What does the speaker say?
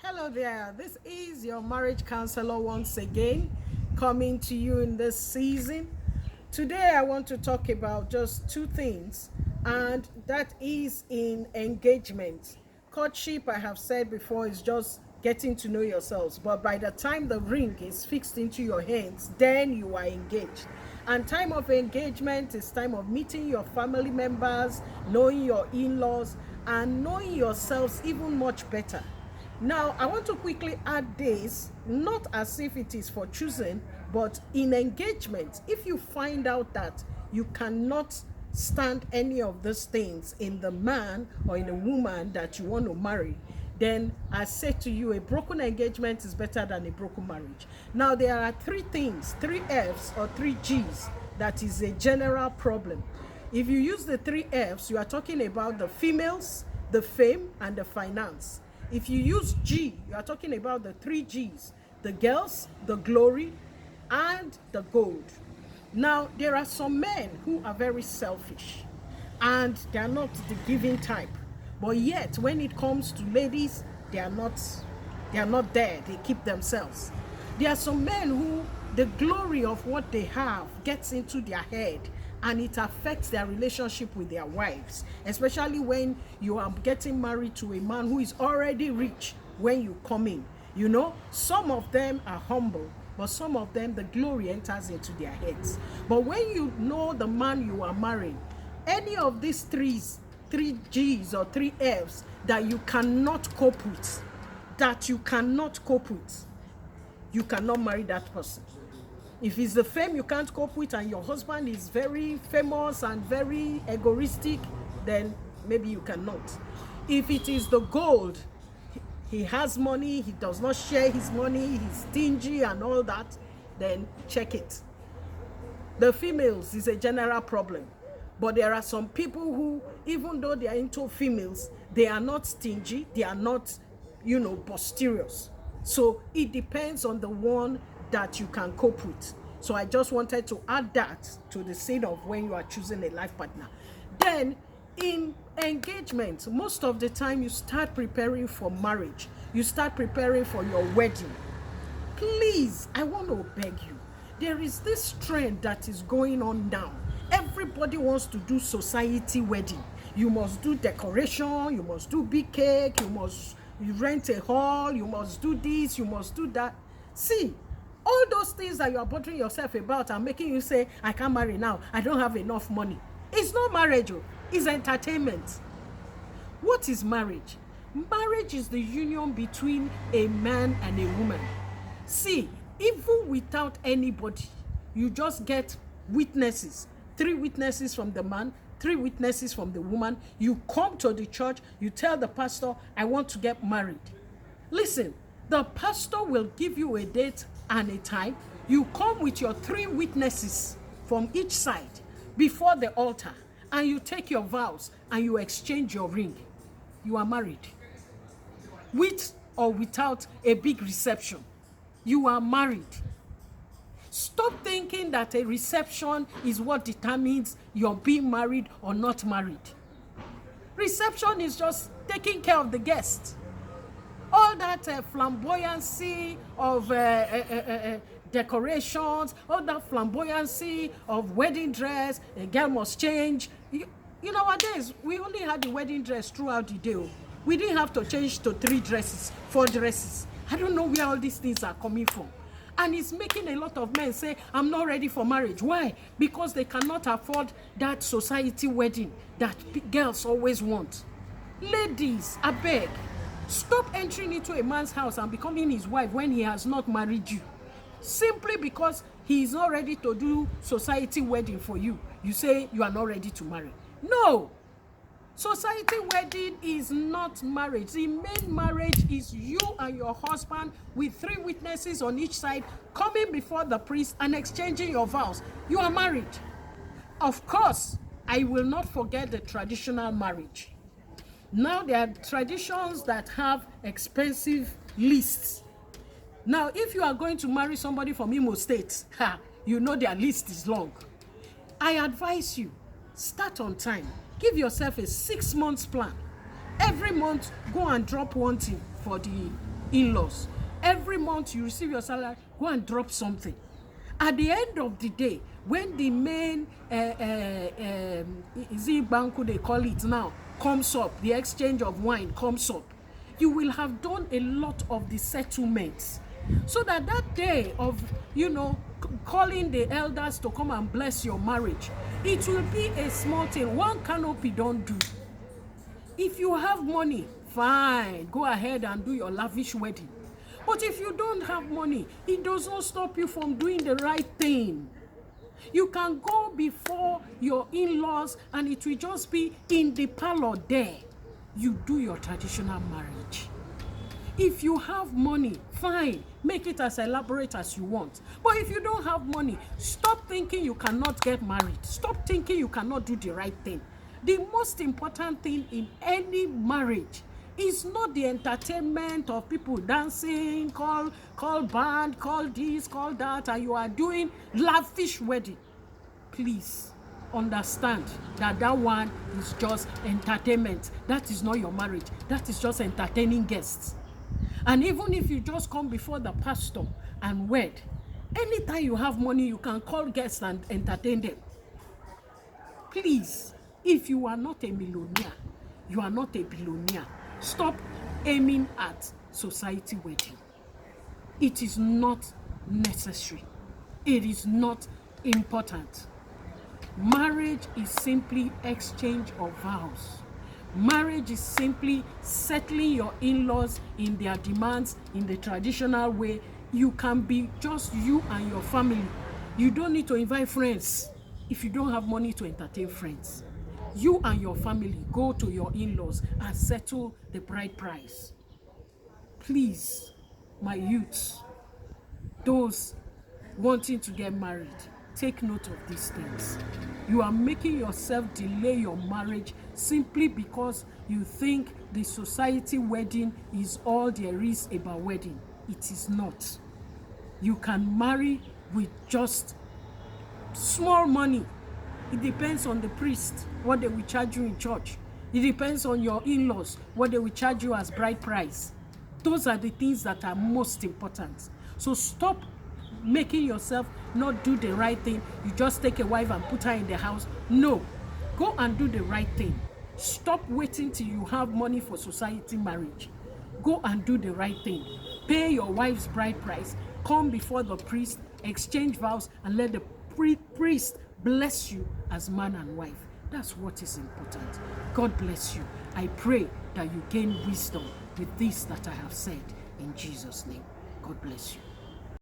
Hello there, this is your marriage counselor once again, coming to you in this season. Today, I want to talk about just two things, and that is in engagement. Courtship, I have said before, is just getting to know yourselves, but by the time the ring is fixed into your hands, then you are engaged. And time of engagement is time of meeting your family members, knowing your in-laws, and knowing yourselves even much better. Now, I want to quickly add this, not as if it is for choosing, but in engagement, if you find out that you cannot stand any of these things in the man or in a woman that you want to marry, then I say to you, a broken engagement is better than a broken marriage. Now, there are three things, three F's or three G's, that is a general problem. If you use the three F's, you are talking about the females, the fame, and the finance. If you use G, you are talking about the three G's, the girls, the glory, and the gold. Now, there are some men who are very selfish and they are not the giving type. But yet, when it comes to ladies, they are not there. They keep themselves. There are some men who the glory of what they have gets into their head and it affects their relationship with their wives, especially when you are getting married to a man who is already rich when you come in. You know, some of them are humble, but some of them, the glory enters into their heads. But when you know the man you are marrying, any of these three G's or three F's that you cannot cope with, you cannot marry that person. If it's the fame you can't cope with and your husband is very famous and very egoistic, then maybe you cannot. If it is the gold, he has money, he does not share his money, he's stingy and all that, then check it. The females is a general problem. But there are some people who, even though they are into females, they are not stingy, they are not, posterious. So it depends on the one that you can cope with. So I just wanted to add that to the scene of when you are choosing a life partner. Then in engagement, most of the time you start preparing for marriage. You start preparing for your wedding. Please, I want to beg you. There is this trend that is going on now. Everybody wants to do society wedding. You must do decoration, you must do big cake, you must rent a hall, you must do this, you must do that. See, all those things that you are bothering yourself about and making you say, I can't marry now, I don't have enough money. It's not marriage, it's entertainment. What is marriage? Marriage is the union between a man and a woman. See, even without anybody, you just get witnesses. 3 witnesses from the man, 3 witnesses from the woman. You come to the church, you tell the pastor, I want to get married. Listen, the pastor will give you a date and a time. You come with your 3 witnesses from each side before the altar, and you take your vows and you exchange your ring. You are married. With or without a big reception, you are married. Stop thinking that a reception is what determines you're being married or not married. Reception is just taking care of the guest. All that flamboyancy of decorations, all that flamboyancy of wedding dress, a girl must change. Nowadays, we only had the wedding dress throughout the day. We didn't have to change to 3 dresses, 4 dresses. I don't know where all these things are coming from. And it's making a lot of men say, I'm not ready for marriage. Why? Because they cannot afford that society wedding that girls always want. Ladies, I beg, stop entering into a man's house and becoming his wife when he has not married you. Simply because he is not ready to do society wedding for you, you say you are not ready to marry. No! Society wedding is not marriage. The main marriage is you and your husband with 3 witnesses on each side coming before the priest and exchanging your vows. You are married. Of course, I will not forget the traditional marriage. Now there are traditions that have expensive lists. Now, if you are going to marry somebody from Imo State, their list is long. I advise you, start on time. Give yourself a 6 months plan. Every month, go and drop one thing for the in-laws. Every month you receive your salary, go and drop something. At the end of the day, when the main banku they call it now comes up, the exchange of wine comes up, you will have done a lot of the settlements, so that day of, calling the elders to come and bless your marriage, it will be a small thing. One canopy don't do. If you have money, fine, go ahead and do your lavish wedding. But if you don't have money, it does not stop you from doing the right thing. You can go before your in-laws and it will just be in the parlor there. You do your traditional marriage. If you have money, fine, make it as elaborate as you want. But if you don't have money, stop thinking you cannot get married. Stop thinking you cannot do the right thing. The most important thing in any marriage is not the entertainment of people dancing, call band, call this, call that, and you are doing lavish wedding. Please understand that one is just entertainment. That is not your marriage. That is just entertaining guests. And even if you just come before the pastor and wed, anytime you have money, you can call guests and entertain them. Please, if you are not a millionaire, you are not a billionaire, stop aiming at society wedding. It is not necessary. It is not important. Marriage is simply exchange of vows. Marriage is simply settling your in-laws in their demands in the traditional way. You can be just you and your family. You don't need to invite friends if you don't have money to entertain friends. You and your family go to your in-laws and settle the bride price. Please, my youths, those wanting to get married, take note of these things. You are making yourself delay your marriage simply because you think the society wedding is all there is about wedding. It is not. You can marry with just small money. It depends on the priest, what they will charge you in church. It depends on your in-laws, what they will charge you as bride price. Those are the things that are most important. So stop making yourself not do the right thing. You just take a wife and put her in the house. No, go and do the right thing. Stop waiting till you have money for society marriage. Go and do the right thing. Pay your wife's bride price. Come before the priest, exchange vows, and let the priest bless you as man and wife. That's what is important. God bless you. I pray that you gain wisdom with this that I have said in Jesus' name. God bless you.